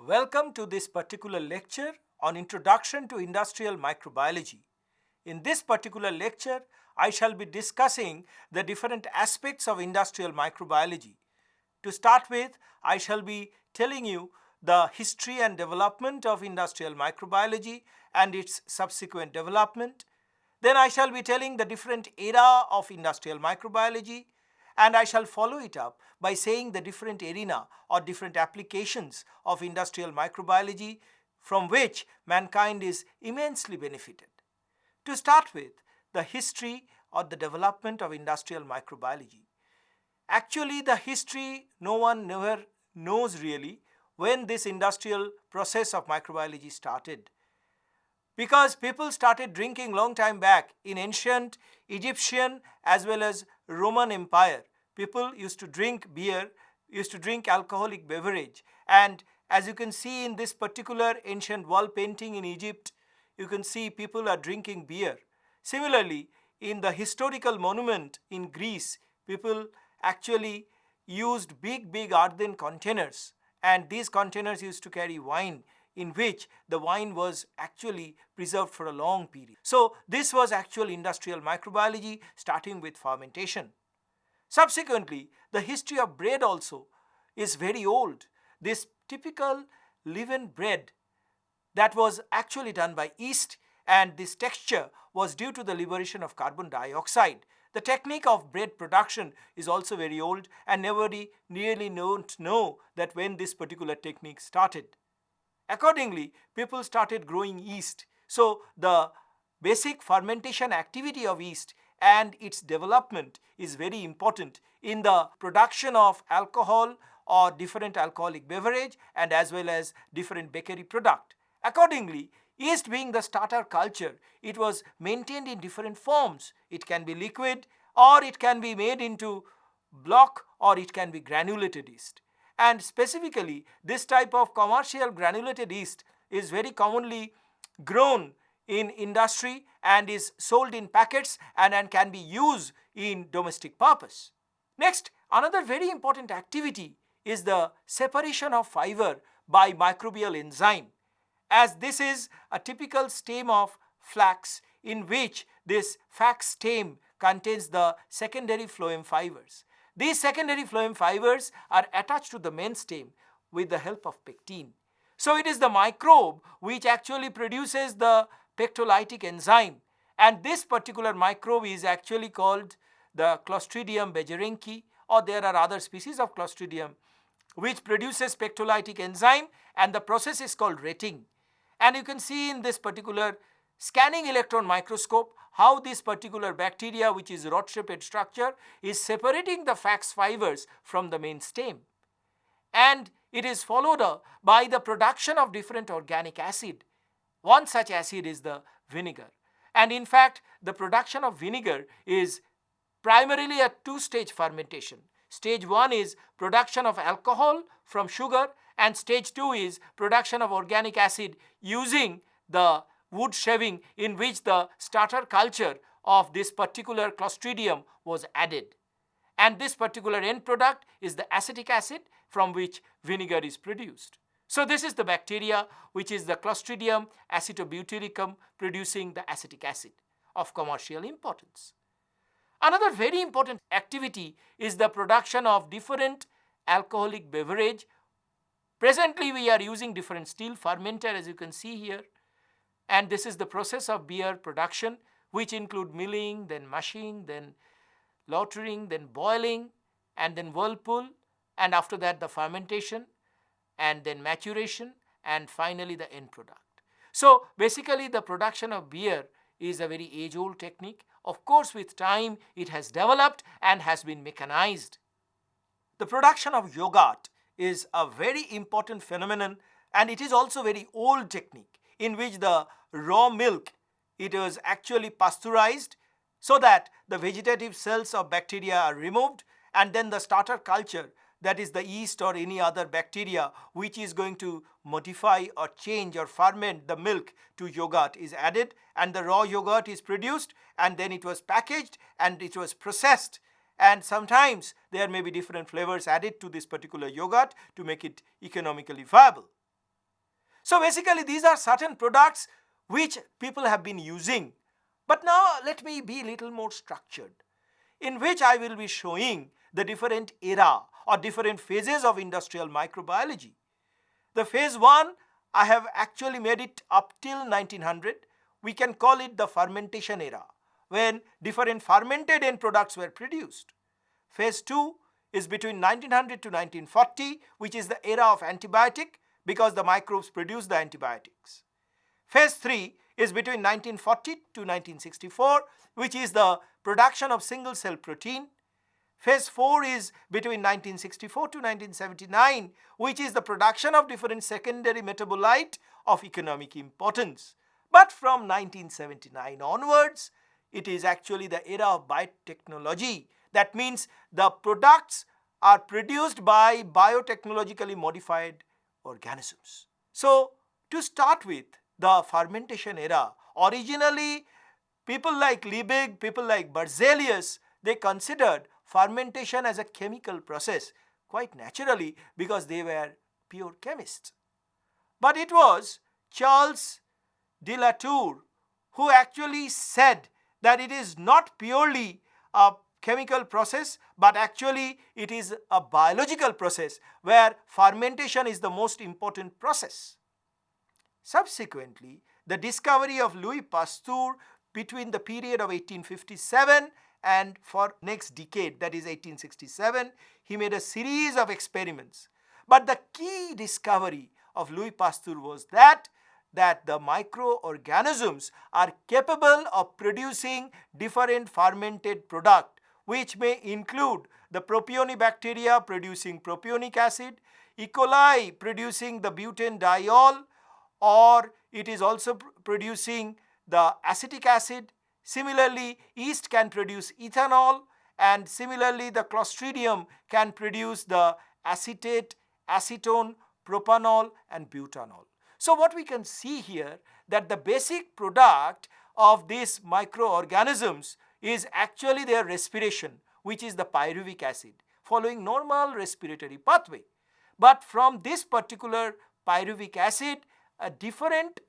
Welcome to this particular lecture on Introduction to Industrial Microbiology. In this particular lecture, I shall be discussing the different aspects of industrial microbiology. To start with, I shall be telling you the history and development of industrial microbiology and its subsequent development. Then I shall be telling the different era of industrial microbiology, and I shall follow it up by saying the different arena or different applications of industrial microbiology from which mankind is immensely benefited. To start with, the history or the development of industrial microbiology. Actually, the history no one never knows really when this industrial process of microbiology started. Because people started drinking long time back in ancient Egyptian as well as Roman Empire. People used to drink beer, used to drink alcoholic beverage, and as you can see in this particular ancient wall painting in Egypt, you can see people are drinking beer. Similarly, in the historical monument in Greece, people actually used big earthen containers, and these containers used to carry wine, in which the wine was actually preserved for a long period. So this was actual industrial microbiology starting with fermentation. Subsequently, the history of bread also is very old. This typical leavened bread that was actually done by yeast, and this texture was due to the liberation of carbon dioxide. The technique of bread production is also very old, and nobody really don't know that when this particular technique started. Accordingly, people started growing yeast. So the basic fermentation activity of yeast and its development is very important in the production of alcohol or different alcoholic beverage and as well as different bakery product. Accordingly, yeast being the starter culture, it was maintained in different forms. It can be liquid, or it can be made into block, or it can be granulated yeast. And specifically, this type of commercial granulated yeast is very commonly grown in industry and is sold in packets and can be used in domestic purpose. Next, another very important activity is the separation of fiber by microbial enzyme, as this is a typical stem of flax in which this flax stem contains the secondary phloem fibers. These secondary phloem fibers are attached to the main stem with the help of pectin. So it is the microbe which actually produces the pectolytic enzyme, and this particular microbe is actually called the Clostridium bejerrenki, or there are other species of Clostridium which produces pectolytic enzyme, and the process is called retting. And you can see in this particular scanning electron microscope how this particular bacteria, which is rod-shaped structure, is separating the flax fibers from the main stem. And it is followed up by the production of different organic acid. One such acid is the vinegar. And in fact, the production of vinegar is primarily a two-stage fermentation. Stage 1 is production of alcohol from sugar, and stage 2 is production of organic acid using the wood shaving in which the starter culture of this particular Clostridium was added. And this particular end product is the acetic acid from which vinegar is produced. So this is the bacteria which is the Clostridium acetobutyricum producing the acetic acid of commercial importance. Another very important activity is the production of different alcoholic beverage. Presently we are using different steel fermenter, as you can see here. And this is the process of beer production, which include milling, then mushing, then lautering, then boiling, and then whirlpool, and after that the fermentation, and then maturation, and finally the end product. So basically the production of beer is a very age-old technique. Of course, with time it has developed and has been mechanized. The production of yogurt is a very important phenomenon, and it is also very old technique in which the raw milk, it was actually pasteurized so that the vegetative cells of bacteria are removed, and then the starter culture, that is the yeast or any other bacteria which is going to modify or change or ferment the milk to yogurt, is added, and the raw yogurt is produced, and then it was packaged and it was processed, and sometimes there may be different flavors added to this particular yogurt to make it economically viable. So basically these are certain products which people have been using. But now let me be a little more structured, in which I will be showing the different era or different phases of industrial microbiology. The phase 1, I have actually made it up till 1900. We can call it the fermentation era, when different fermented end products were produced. Phase 2 is between 1900 to 1940, which is the era of antibiotic, because the microbes produce the antibiotics. Phase 3 is between 1940 to 1964, which is the production of single cell protein. Phase 4 is between 1964 to 1979, which is the production of different secondary metabolite of economic importance. But from 1979 onwards, it is actually the era of biotechnology. That means the products are produced by biotechnologically modified organisms. So, to start with, the fermentation era, originally people like Liebig, people like Berzelius, they considered fermentation as a chemical process, quite naturally, because they were pure chemists. But it was Charles de la Tour who actually said that it is not purely a chemical process, but actually it is a biological process where fermentation is the most important process. Subsequently, the discovery of Louis Pasteur between the period of 1857 and for next decade, that is 1867, he made a series of experiments. But the key discovery of Louis Pasteur was that the microorganisms are capable of producing different fermented product, which may include the propionibacteria producing propionic acid, E. coli producing the butanediol, or it is also producing the acetic acid. Similarly, yeast can produce ethanol, and similarly the Clostridium can produce the acetate, acetone, propanol and butanol. So what we can see here, that the basic product of these microorganisms is actually their respiration, which is the pyruvic acid, following normal respiratory pathway. But from this particular pyruvic acid, different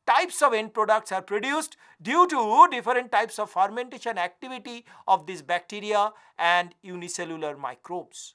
types of end products are produced due to different types of fermentation activity of these bacteria and unicellular microbes.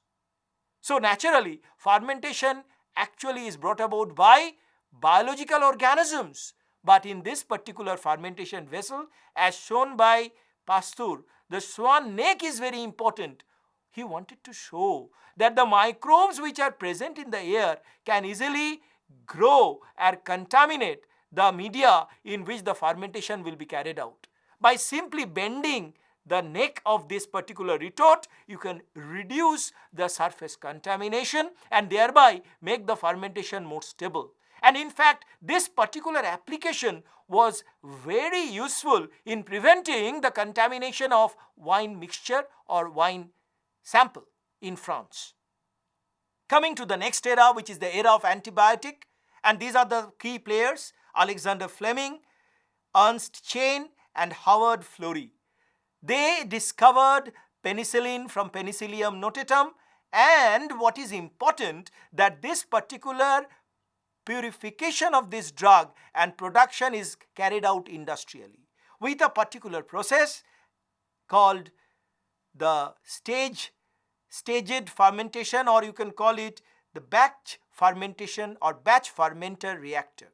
So naturally, fermentation actually is brought about by biological organisms. But in this particular fermentation vessel, as shown by Pasteur, the swan neck is very important. He wanted to show that the microbes which are present in the air can easily grow and contaminate the media in which the fermentation will be carried out. By simply bending the neck of this particular retort, you can reduce the surface contamination and thereby make the fermentation more stable. And in fact, this particular application was very useful in preventing the contamination of wine mixture or wine sample in France. Coming to the next era, which is the era of antibiotic, and these are the key players: Alexander Fleming, Ernst Chain and Howard Florey. They discovered penicillin from Penicillium notatum, and what is important, that this particular purification of this drug and production is carried out industrially with a particular process called the staged fermentation, or you can call it the batch fermentation or batch fermenter reactor.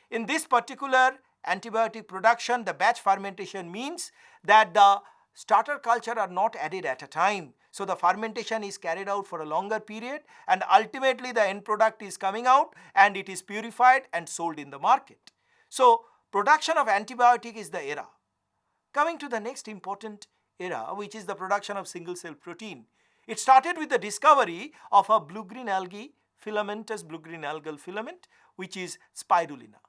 In this particular antibiotic production, the batch fermentation means that the starter culture are not added at a time. So the fermentation is carried out for a longer period, and ultimately the end product is coming out and it is purified and sold in the market. So production of antibiotic is the era. Coming to the next important era, which is the production of single cell protein. It started with the discovery of a blue-green algae, filamentous blue-green algal filament, which is spirulina.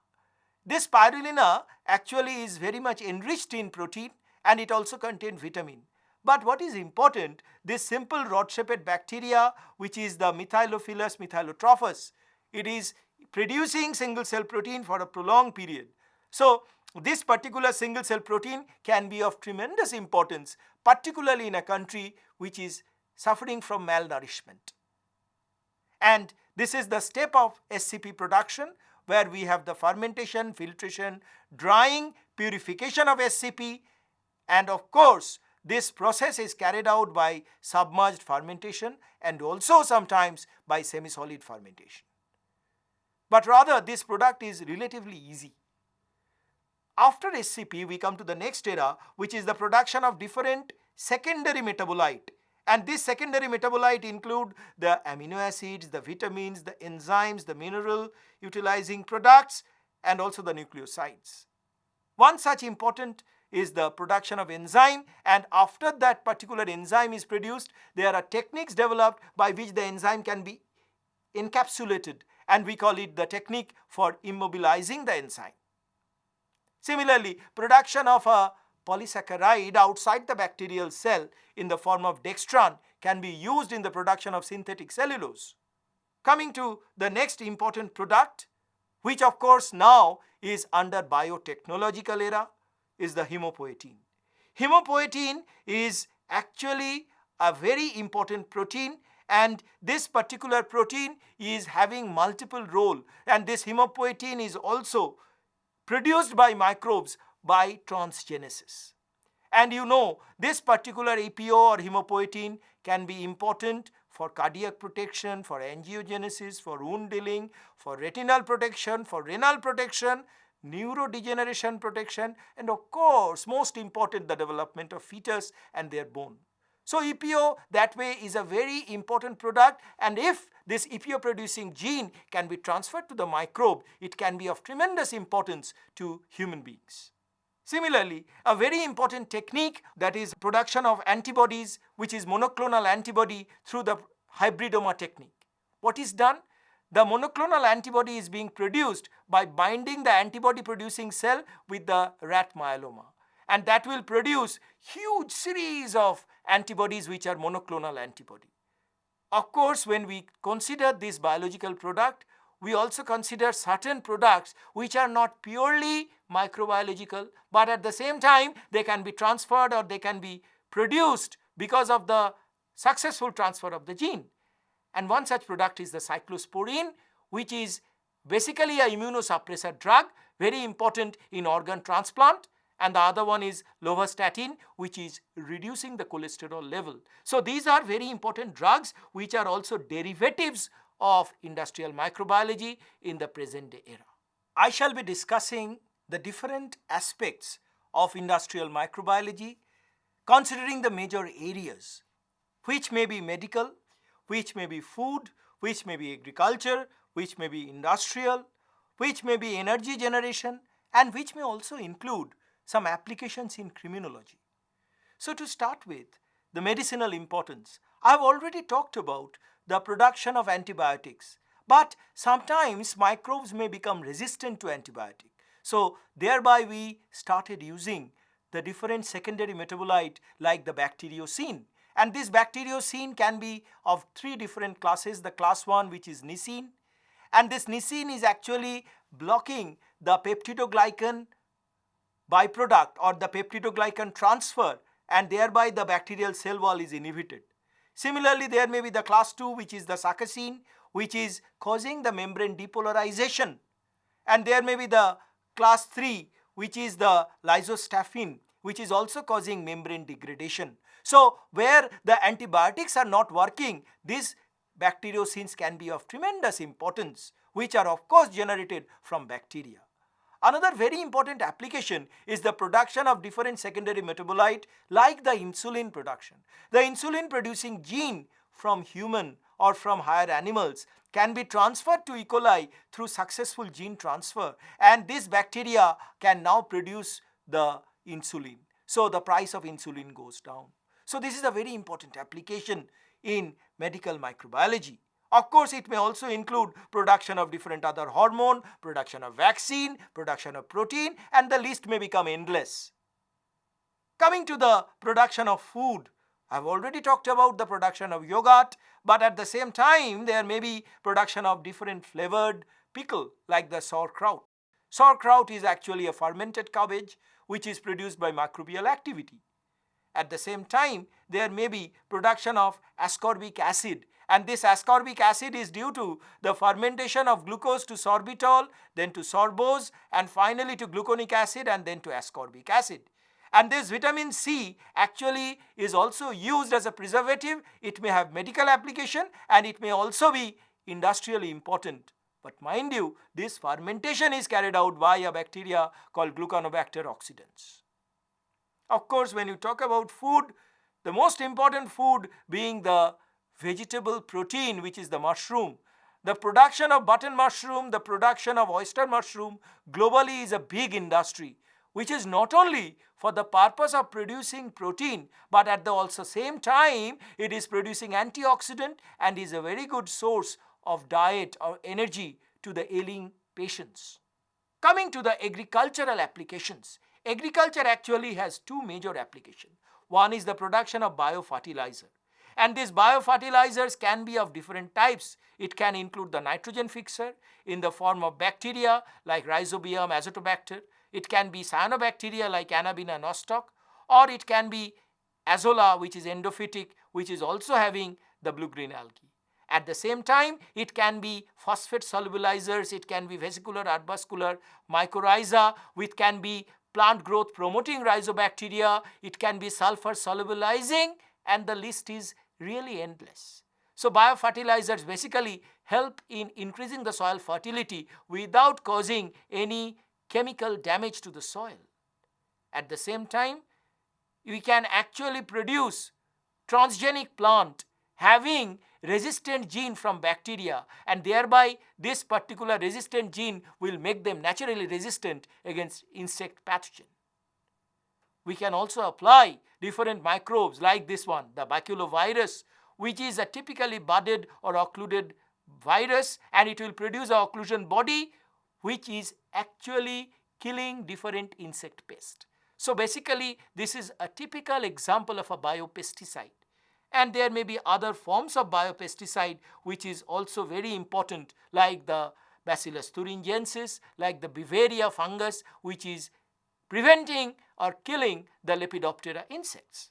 This spirulina actually is very much enriched in protein, and it also contains vitamin. But what is important, this simple rod-shaped bacteria, which is the Methylophilus methylotrophus, it is producing single cell protein for a prolonged period. So this particular single cell protein can be of tremendous importance, particularly in a country which is suffering from malnourishment. And This is the step of SCP production, where we have the fermentation, filtration, drying, purification of SCP, and of course this process is carried out by submerged fermentation and also sometimes by semi-solid fermentation. But rather this product is relatively easy. After SCP, we come to the next era, which is the production of different secondary metabolite. And this secondary metabolite include the amino acids, the vitamins, the enzymes, the mineral utilizing products, and also the nucleosides. One such important is the production of enzyme, and after that particular enzyme is produced, there are techniques developed by which the enzyme can be encapsulated, and we call it the technique for immobilizing the enzyme. Similarly, production of a polysaccharide outside the bacterial cell in the form of dextran can be used in the production of synthetic cellulose. Coming to the next important product, which of course now is under biotechnological era, is the hemopoietin. Hemopoietin is actually a very important protein, and this particular protein is having multiple role, and this hemopoietin is also produced by microbes by transgenesis. And you know, this particular APO or hemopoietin can be important for cardiac protection, for angiogenesis, for wound healing, for retinal protection, for renal protection, neurodegeneration protection, and of course most important, the development of fetus and their bone. So EPO that way is a very important product, and if this EPO producing gene can be transferred to the microbe, it can be of tremendous importance to human beings. Similarly, a very important technique, that is production of antibodies, which is monoclonal antibody through the hybridoma technique. What is done? The monoclonal antibody is being produced by binding the antibody producing cell with the rat myeloma, and that will produce huge series of antibodies which are monoclonal antibody. Of course, when we consider this biological product, we also consider certain products which are not purely microbiological, but at the same time they can be transferred or they can be produced because of the successful transfer of the gene. And one such product is the cyclosporine, which is basically a immunosuppressor drug, very important in organ transplant, and the other one is lovastatin, which is reducing the cholesterol level. So these are very important drugs which are also derivatives of industrial microbiology in the present day era. I shall be discussing the different aspects of industrial microbiology, considering the major areas, which may be medical, which may be food, which may be agriculture, which may be industrial, which may be energy generation, and which may also include some applications in criminology. So to start with, the medicinal importance. I have already talked about the production of antibiotics, but sometimes microbes may become resistant to antibiotic. So thereby we started using the different secondary metabolite like the bacteriocin. And this bacteriocin can be of three different classes. The class 1, which is nisin, and this nisin is actually blocking the peptidoglycan byproduct or the peptidoglycan transfer, and thereby the bacterial cell wall is inhibited. Similarly, there may be the class 2, which is the sarcosine, which is causing the membrane depolarization, and there may be the class 3, which is the lysostaphin, which is also causing membrane degradation. So where the antibiotics are not working, these bacteriocins can be of tremendous importance, which are of course generated from bacteria. Another very important application is the production of different secondary metabolite like the insulin production. The insulin producing gene from human or from higher animals can be transferred to E. coli through successful gene transfer, and this bacteria can now produce the insulin. So the price of insulin goes down. So this is a very important application in medical microbiology. Of course, it may also include production of different other hormone, production of vaccine, production of protein, and the list may become endless. Coming to the production of food, I have already talked about the production of yogurt, but at the same time there may be production of different flavored pickle like the sauerkraut. Sauerkraut is actually a fermented cabbage which is produced by microbial activity. At the same time, there may be production of ascorbic acid, and this ascorbic acid is due to the fermentation of glucose to sorbitol, then to sorbose, and finally to gluconic acid, and then to ascorbic acid. And this vitamin C actually is also used as a preservative. It may have medical application and it may also be industrially important. But mind you, this fermentation is carried out by a bacteria called Glucanobacter oxidans. Of course, when you talk about food, the most important food being the vegetable protein, which is the mushroom. The production of button mushroom, the production of oyster mushroom globally is a big industry, which is not only for the purpose of producing protein, but at the also same time it is producing antioxidant and is a very good source of diet or energy to the ailing patients. Coming to the agricultural applications, agriculture actually has two major applications. One is the production of biofertilizer, and these biofertilizers can be of different types. It can include the nitrogen fixer in the form of bacteria like Rhizobium azotobacter. It can be cyanobacteria like Anabaena nostoc, or it can be azolla, which is endophytic, which is also having the blue-green algae. At the same time, it can be phosphate solubilizers, it can be vesicular arbuscular mycorrhiza, which can be plant growth promoting rhizobacteria, it can be sulfur solubilizing, and the list is really endless. So biofertilizers basically help in increasing the soil fertility without causing any chemical damage to the soil. At the same time, we can actually produce transgenic plant having resistant gene from bacteria, and thereby this particular resistant gene will make them naturally resistant against insect pathogen. We can also apply different microbes like this one, the baculovirus, which is a typically budded or occluded virus, and it will produce an occlusion body which is actually killing different insect pests. So basically this is a typical example of a biopesticide. And there may be other forms of biopesticide which is also very important, like the Bacillus thuringiensis, like the Beauveria fungus, which is preventing or killing the Lepidoptera insects.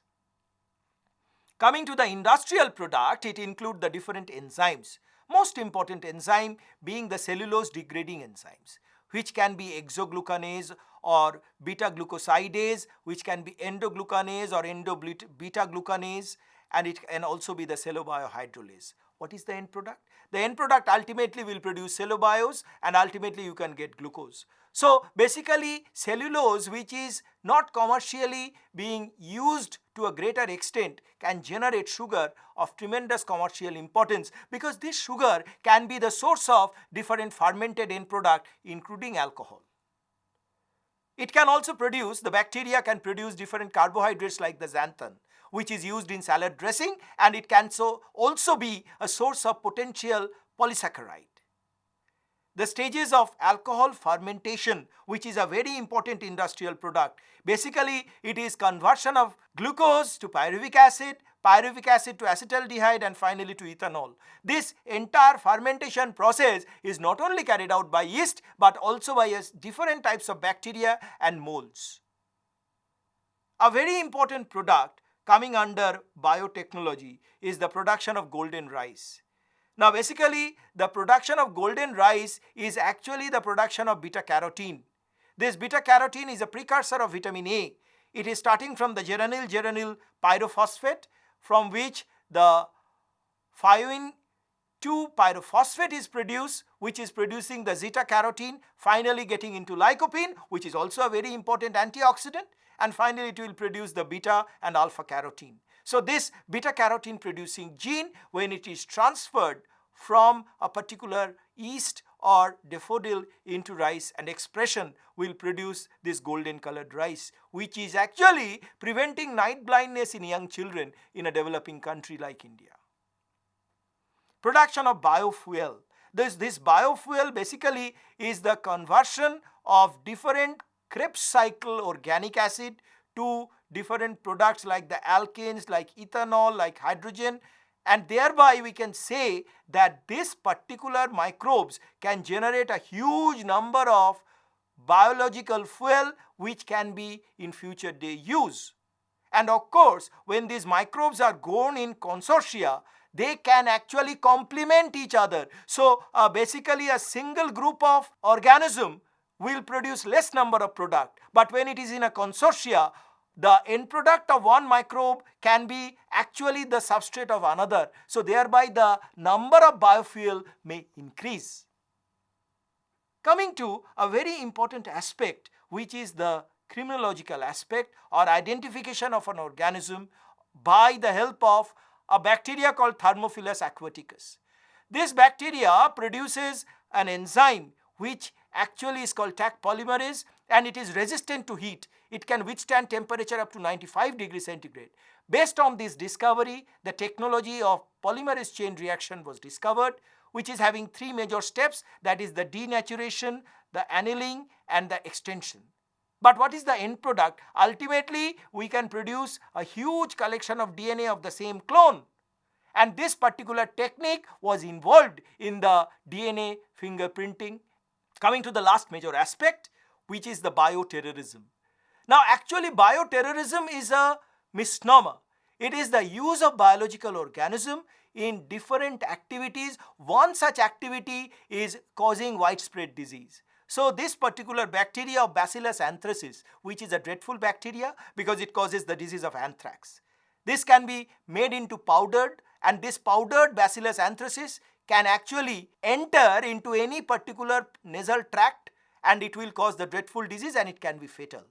Coming to the industrial product, it includes the different enzymes. Most important enzyme being the cellulose degrading enzymes, which can be exoglucanase or beta-glucosidase, which can be endoglucanase or endo-beta-glucanase, and it can also be the cellobiohydrolase. What is the end product? The end product ultimately will produce cellobiose, and ultimately you can get glucose. So basically cellulose, which is not commercially being used to a greater extent, can generate sugar of tremendous commercial importance, because this sugar can be the source of different fermented end product including alcohol. It can also produce, the bacteria can produce different carbohydrates like the xanthan, which is used in salad dressing, and it can also be a source of potential polysaccharide. The stages of alcohol fermentation, which is a very important industrial product. Basically, it is conversion of glucose to pyruvic acid to acetaldehyde, and finally to ethanol. This entire fermentation process is not only carried out by yeast, but also by different types of bacteria and molds. A very important product coming under biotechnology is the production of golden rice. Now basically the production of golden rice is actually the production of beta carotene. This beta carotene is a precursor of vitamin A. It is starting from the geranyl pyrophosphate, from which the thioin 2 pyrophosphate is produced, which is producing the zeta carotene, finally getting into lycopene, which is also a very important antioxidant, and finally it will produce the beta and alpha carotene. So this beta carotene producing gene, when it is transferred from a particular yeast or daffodil into rice, and expression will produce this golden colored rice, which is actually preventing night blindness in young children in a developing country like India. Production of biofuel. This biofuel basically is the conversion of different Krebs cycle organic acid to different products like the alkanes, like ethanol, like hydrogen, and thereby we can say that this particular microbes can generate a huge number of biological fuel which can be in future day use. And of course, when these microbes are grown in consortia, they can actually complement each other. So basically a single group of organism will produce less number of product. But when it is in a consortia, the end product of one microbe can be actually the substrate of another. So thereby the number of biofuel may increase. Coming to a very important aspect, which is the criminological aspect or identification of an organism by the help of a bacteria called thermophilus aquaticus. This bacteria produces an enzyme which actually is called Taq polymerase, and it is resistant to heat. It can withstand temperature up to 95 degrees centigrade. Based on this discovery, the technology of polymerase chain reaction was discovered, which is having three major steps, that is the denaturation, the annealing and the extension. But what is the end product? Ultimately, we can produce a huge collection of DNA of the same clone. And this particular technique was involved in the DNA fingerprinting. Coming to the last major aspect, which is the bioterrorism. Now actually bioterrorism is a misnomer. It is the use of biological organism in different activities. One such activity is causing widespread disease. So this particular bacteria of Bacillus anthracis, which is a dreadful bacteria because it causes the disease of anthrax. This can be made into powdered, and this powdered Bacillus anthracis can actually enter into any particular nasal tract and it will cause the dreadful disease and it can be fatal.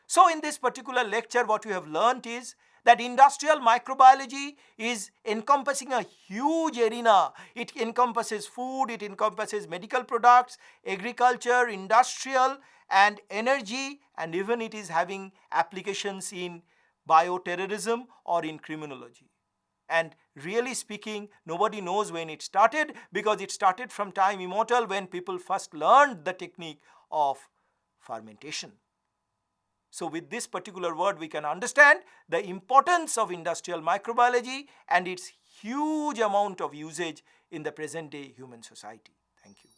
So in this particular lecture, what we have learnt is that industrial microbiology is encompassing a huge arena. It encompasses food, it encompasses medical products, agriculture, industrial and energy, and even it is having applications in bioterrorism or in criminology. And really speaking, nobody knows when it started, because it started from time immemorial when people first learned the technique of fermentation. So with this particular word, we can understand the importance of industrial microbiology and its huge amount of usage in the present day human society. Thank you.